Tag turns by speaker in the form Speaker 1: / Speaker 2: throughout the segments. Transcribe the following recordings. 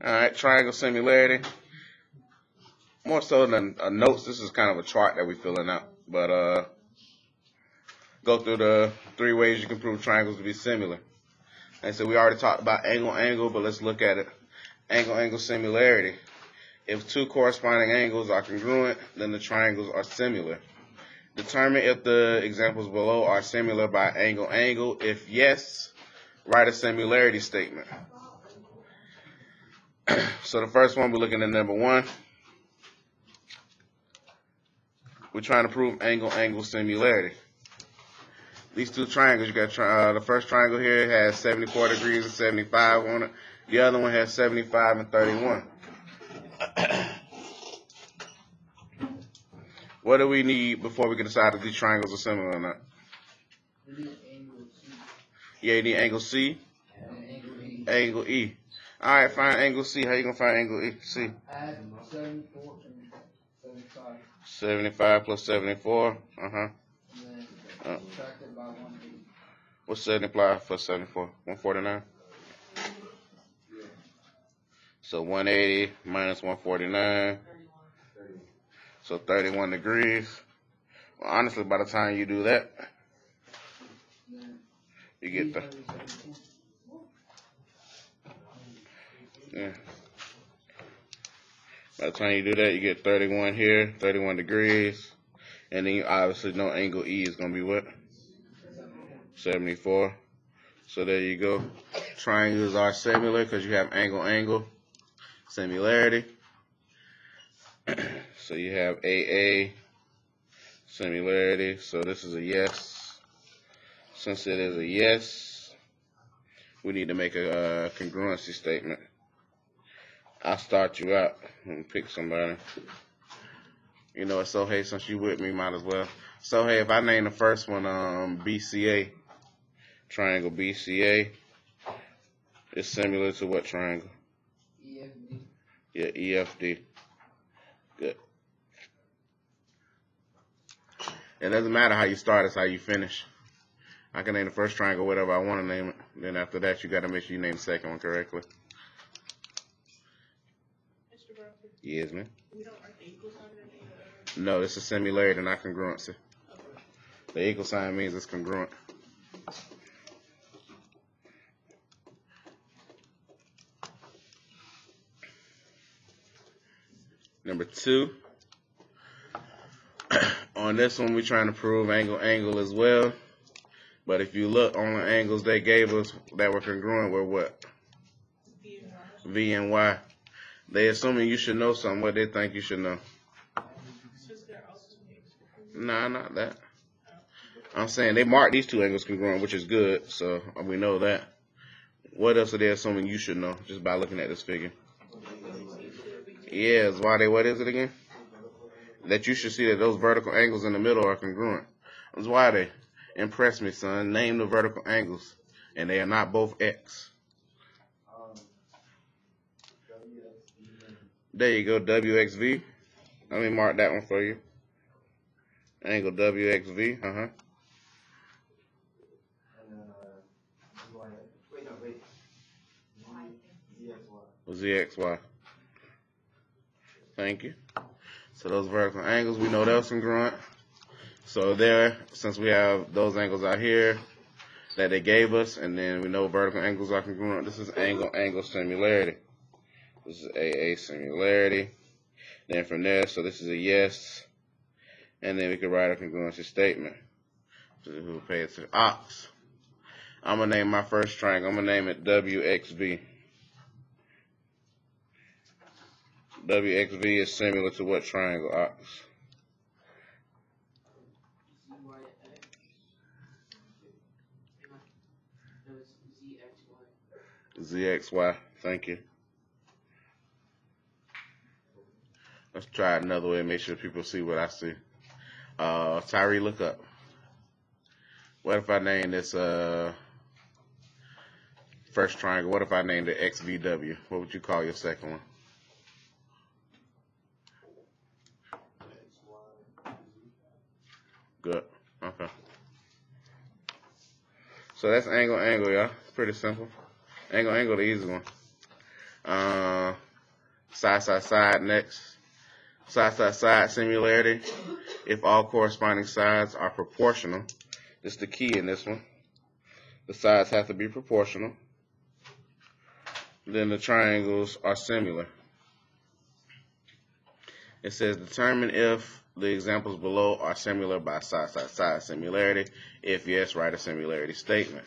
Speaker 1: All right, triangle similarity. More so than notes, this is kind of a chart that we're filling out. But go through the three ways you can prove triangles to be similar. And so we already talked about angle, but let's look at it. Angle similarity. If two corresponding angles are congruent, then the triangles are similar. Determine if the examples below are similar by angle. If yes, write a similarity statement. So the first one, we're looking at number one. We're trying to prove angle similarity. These two triangles, you got the first triangle here has 74 degrees and 75 on it. The other one has 75 and 31. What do we need before we can decide if these triangles are similar or not? Yeah, you need angle C, angle E. All right, find angle C. How you gonna find angle E? C. 75 plus 74. What's 75 plus 74? 149. So 180 minus 149. So 31 degrees. Well, honestly, by the time you do that, you get the By the time you do that, you get 31 here, 31 degrees, and then you obviously know angle E is gonna be what? 74. So there you go. Triangles are similar because you have angle, similarity. So you have AA, similarity. So this is a yes. Since it is a yes, we need to make a congruency statement. I'll start you out and pick somebody. You know, so hey, since you with me, might as well. So hey, if I name the first one BCA, triangle BCA, it's similar to what triangle? EFD. Yeah, EFD. Good. It doesn't matter how you start, it's how you finish. I can name the first triangle whatever I want to name it. Then after that, you got to make sure you name the second one correctly. Yes, man. No, this is similarity, not congruency. The equal sign means it's congruent. Number two. On this one, we're trying to prove angle as well. But if you look on the angles they gave us that were congruent were what? V and Y. They assuming you should know something. What they think you should know? Nah, not that. I'm saying they marked these two angles congruent, which is good, so we know that. What else are they assuming you should know just by looking at this figure? Yes, what is it again? That you should see that those vertical angles in the middle are congruent. That's why they impress me, son. Name the vertical angles, and they are not both X. There you go, WXV. Let me mark that one for you. Angle WXV, ZXY. Thank you. So those vertical angles, we know they're congruent. So there, since we have those angles out here that they gave us, and then we know vertical angles are congruent, this is angle similarity. This is AA similarity. Then from there, so this is a yes. And then we can write a congruency statement. So who pays attention? Ox. I'm going to name my first triangle. I'm going to name it WXV. WXV is similar to what triangle, Ox? ZXY. Thank you. Let's try it another way and make sure people see what I see. Tyree, look up. What if I name this first triangle? What if I named it XVW? What would you call your second one? Good. Okay. So that's angle, y'all. It's pretty simple. Angle, the easy one. Side next. Side similarity. If all corresponding sides are proportional, this is the key in this one. The sides have to be proportional. Then the triangles are similar. It says determine if the examples below are similar by side similarity. If yes, write a similarity statement.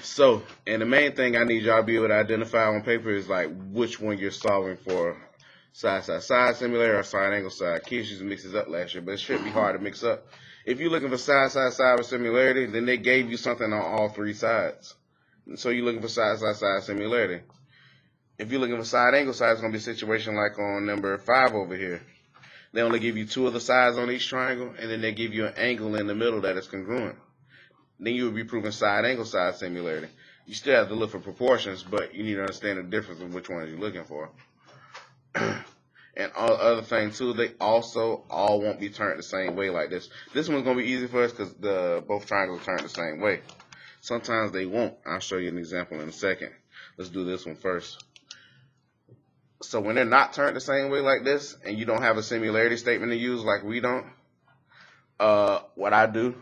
Speaker 1: So, and the main thing I need y'all to be able to identify on paper is like which one you're solving for. Side similarity or side angle side. Kids used to mix this up last year, but it shouldn't be hard to mix up. If you're looking for side with similarity, then they gave you something on all three sides. So you're looking for side similarity. If you're looking for side angle side, it's going to be a situation like on number 5 over here. They only give you 2 of the sides on each triangle, and then they give you an angle in the middle that is congruent. Then you would be proving side angle side similarity. You still have to look for proportions, but you need to understand the difference of which one you're looking for. And all other thing too, they also all won't be turned the same way like this. This one's gonna be easy for us because both triangles are turned the same way. Sometimes they won't. I'll show you an example in a second. Let's do this one first. So when they're not turned the same way like this, and you don't have a similarity statement to use like we don't, what I do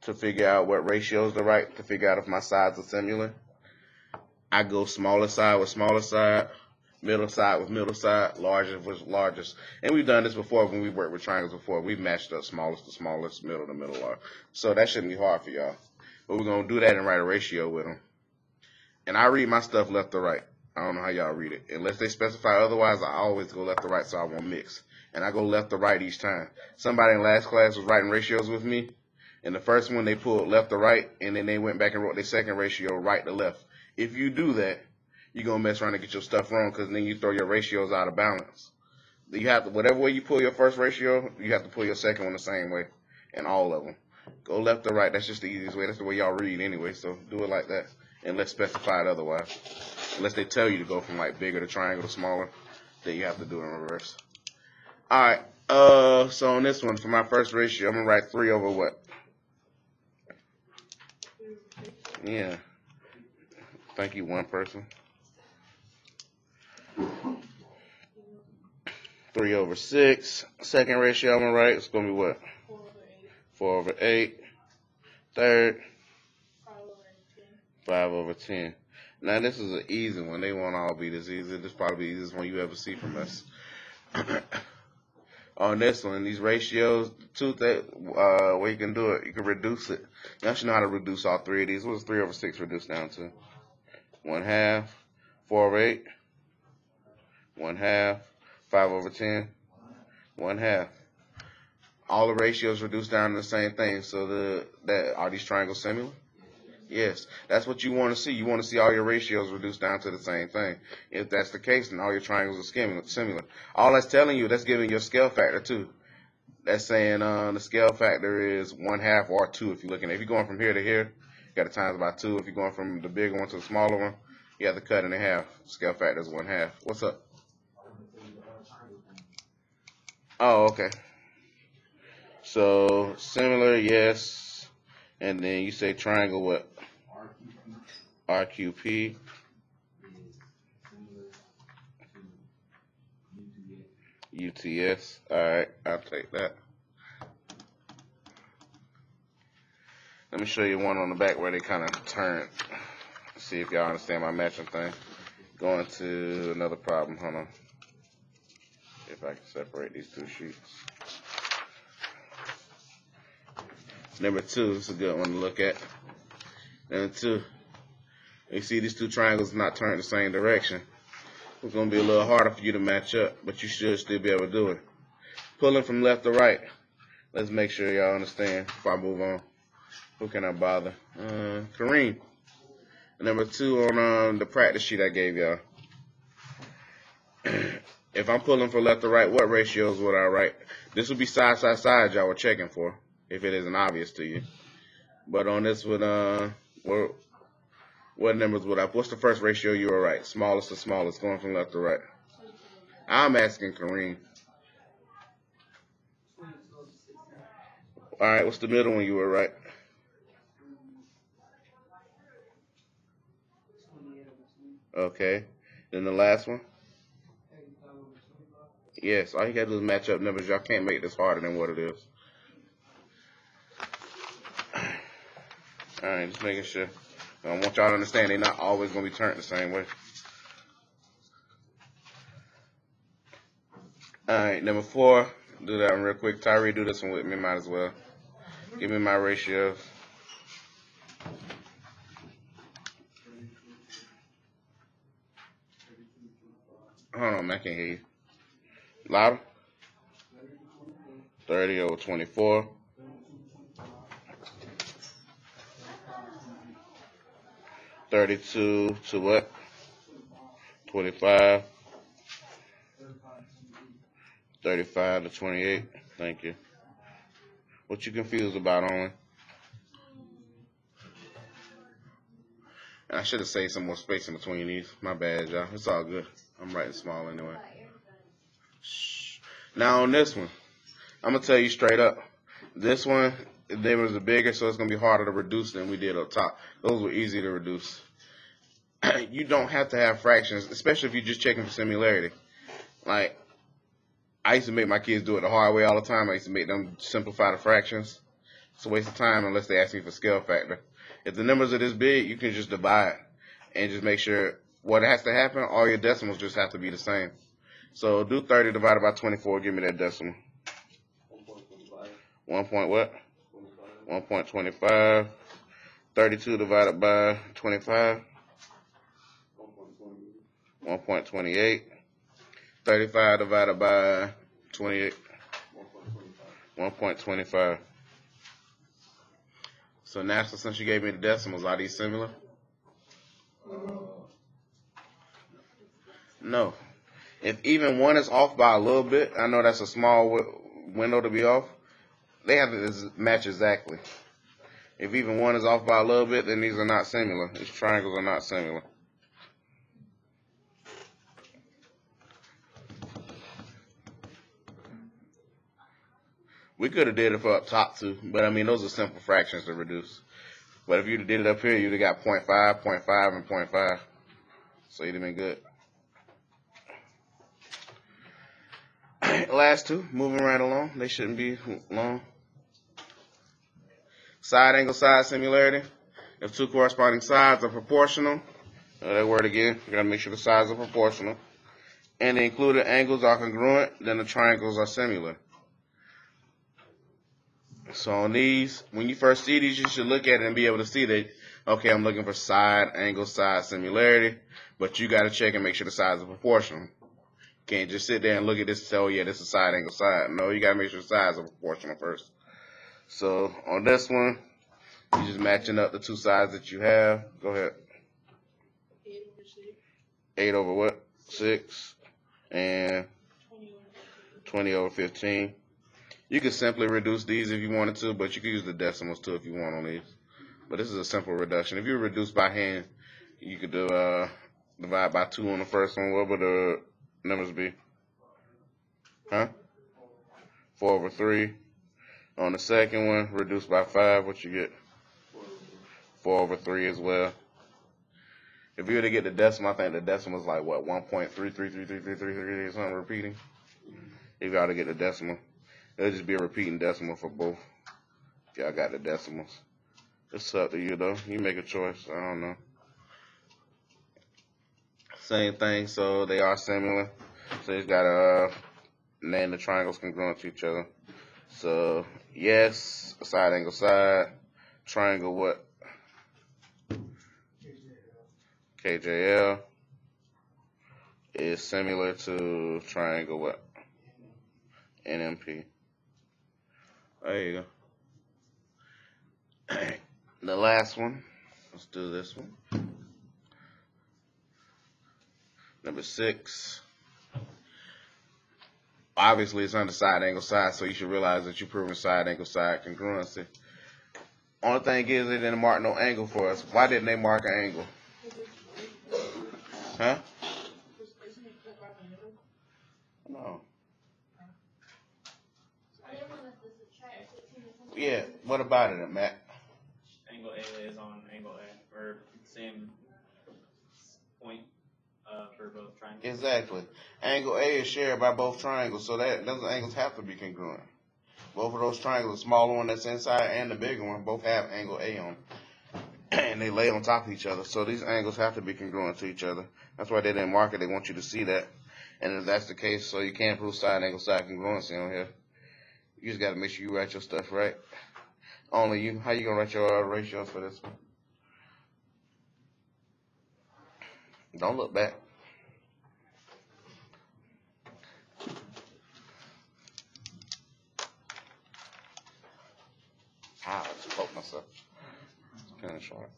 Speaker 1: to figure out what ratios are right, to figure out if my sides are similar, I go smaller side with smaller side, middle side with middle side, largest with largest. And we've done this before when we worked with triangles before. We've matched up smallest to smallest, middle to middle large. So that shouldn't be hard for y'all. But we're going to do that and write a ratio with them. And I read my stuff left to right. I don't know how y'all read it. Unless they specify otherwise, I always go left to right so I won't mix. And I go left to right each time. Somebody in last class was writing ratios with me. And the first one they pulled left to right, and then they went back and wrote their second ratio right to left. If you do that, you're going to mess around and get your stuff wrong because then you throw your ratios out of balance. You have to, whatever way you pull your first ratio, you have to pull your second one the same way in all of them. Go left to right. That's just the easiest way. That's the way y'all read anyway, so do it like that. Unless specified otherwise. Unless they tell you to go from like bigger to triangle to smaller, then you have to do it in reverse. All right. So on this one, for my first ratio, I'm going to write 3 over what? Yeah. Thank you, one person. 3 over 6. Second ratio I'm going to write, it's going to be what? 4 over 8. Third? 5 over 10. Now, this is an easy one. They won't all be this easy. This is probably the easiest one you ever see from us. On this one, these ratios, where you can do it, you can reduce it. You should know how to reduce all 3 of these. What does 3 over 6 reduce down to? 1/2. 4 over 8. 1/2. 5 over 10. 1/2. All the ratios reduce down to the same thing. So are these triangles similar? Yes, that's what you want to see. You want to see all your ratios reduced down to the same thing. If that's the case, then all your triangles are similar. All that's telling you, that's giving you a scale factor too. That's saying the scale factor is 1/2 or 2 if you're looking at. If you're going from here to here, you got to times by 2. If you're going from the bigger one to the smaller one, you have to cut in half. Scale factor is 1/2. What's up? Oh, okay. So similar, yes. And then you say triangle what? RQP. UTS. Alright, I'll take that. Let me show you one on the back where they kind of turn. See if y'all understand my matching thing. Going to another problem. Hold on. If I can separate these 2 sheets. Number 2, this is a good one to look at. Number 2. You see these 2 triangles not turned the same direction. It's going to be a little harder for you to match up, but you should still be able to do it. Pulling from left to right. Let's make sure y'all understand before I move on. Who can I bother? Kareem. Number 2 on the practice sheet I gave y'all. If I'm pulling from left to right, what ratios would I write? This would be side y'all were checking for, if it isn't obvious to you. But on this one, what numbers would I? What's the first ratio you were right? Smallest to smallest, going from left to right. I'm asking Kareem. All right, what's the middle one you were right? Okay. Then the last one. Yes, all you gotta do is match up numbers. Y'all can't make this harder than what it is. Alright, just making sure. I want y'all to understand they're not always gonna be turned the same way. Alright, number 4. Do that one real quick. Tyree, do this one with me, might as well. Give me my ratios. Hold on, man, I can't hear you. Louder? 30 over 24. 32 to what? 25. 35 to 28. Thank you. What you confused about, only? I should have saved some more space in between these. My bad, y'all. It's all good. I'm writing small anyway. Shh. Now on this one, I'm going to tell you straight up. This one, they was bigger, so it's going to be harder to reduce than we did up top. Those were easy to reduce. You don't have to have fractions, especially if you're just checking for similarity. Like, I used to make my kids do it the hard way all the time. I used to make them simplify the fractions. It's a waste of time unless they ask me for scale factor. If the numbers are this big, you can just divide and just make sure what has to happen, all your decimals just have to be the same. So do 30 divided by 24, give me that decimal. 1 point what? 1.25. 32 divided by 25. 1.28. 35 divided by 28. 1.25. So now, since you gave me the decimals, are these similar? No. If even one is off by a little bit, I know that's a small window to be off. They have to match exactly. If even one is off by a little bit, then these are not similar. These triangles are not similar. We could have did it for up top too, but I mean those are simple fractions to reduce. But if you'd have did it up here, you'd have got 0.5, 0.5, and 0.5. So you'd have been good. Last two, moving right along. They shouldn't be long. Side angle side similarity. If two corresponding sides are proportional, that word again, you gotta make sure the sides are proportional, and the included angles are congruent, then the triangles are similar. So on these, when you first see these, you should look at it and be able to see that, okay, I'm looking for side angle side similarity, but you gotta check and make sure the sides are proportional. You can't just sit there and look at this and say, oh yeah, this is side angle side. No, you gotta make sure the sides are proportional first. So on this one, you're just matching up the two sides that you have. Go ahead. 8 over what? 6. And 20 over 15. You could simply reduce these if you wanted to, but you could use the decimals too if you want on these. But this is a simple reduction. If you reduce by hand, you could do divide by 2 on the first one. What would the numbers be? Huh? 4 over 3. On the second one, reduce by 5. What you get? 4 over 3 as well. If you were to get the decimal, I think the decimal is like what, 1.3333333 something repeating. If y'all to get the decimal, it'll just be a repeating decimal for both. If y'all got the decimals, it's up to you though. You make a choice. I don't know. Same thing. So they are similar. So you just gotta name the triangles congruent to each other. So yes, side angle side, triangle what? KJL is similar to triangle what? NMP. There you go. The last one. Let's do this one. Number 6. Obviously, it's under side angle side, so you should realize that you're proving side angle side congruency. Only thing is they didn't mark no angle for us. Why didn't they mark an angle? Huh? No. Yeah, what about it, Matt?
Speaker 2: Angle A is on angle A, or same point for both
Speaker 1: Exactly. Angle A is shared by both triangles, so that those angles have to be congruent. Both of those triangles, the smaller one that's inside and the bigger one, both have angle A on them. And they lay on top of each other. So these angles have to be congruent to each other. That's why they didn't mark it. They want you to see that. And if that's the case, so you can't prove side angle side congruency on here. You just got to make sure you write your stuff right. Only you. How you going to write your ratios for this one? Don't look back. I just poked myself. It's kind of sharp.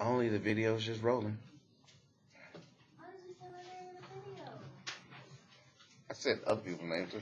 Speaker 1: Only the video's just rolling. I said other people's names too.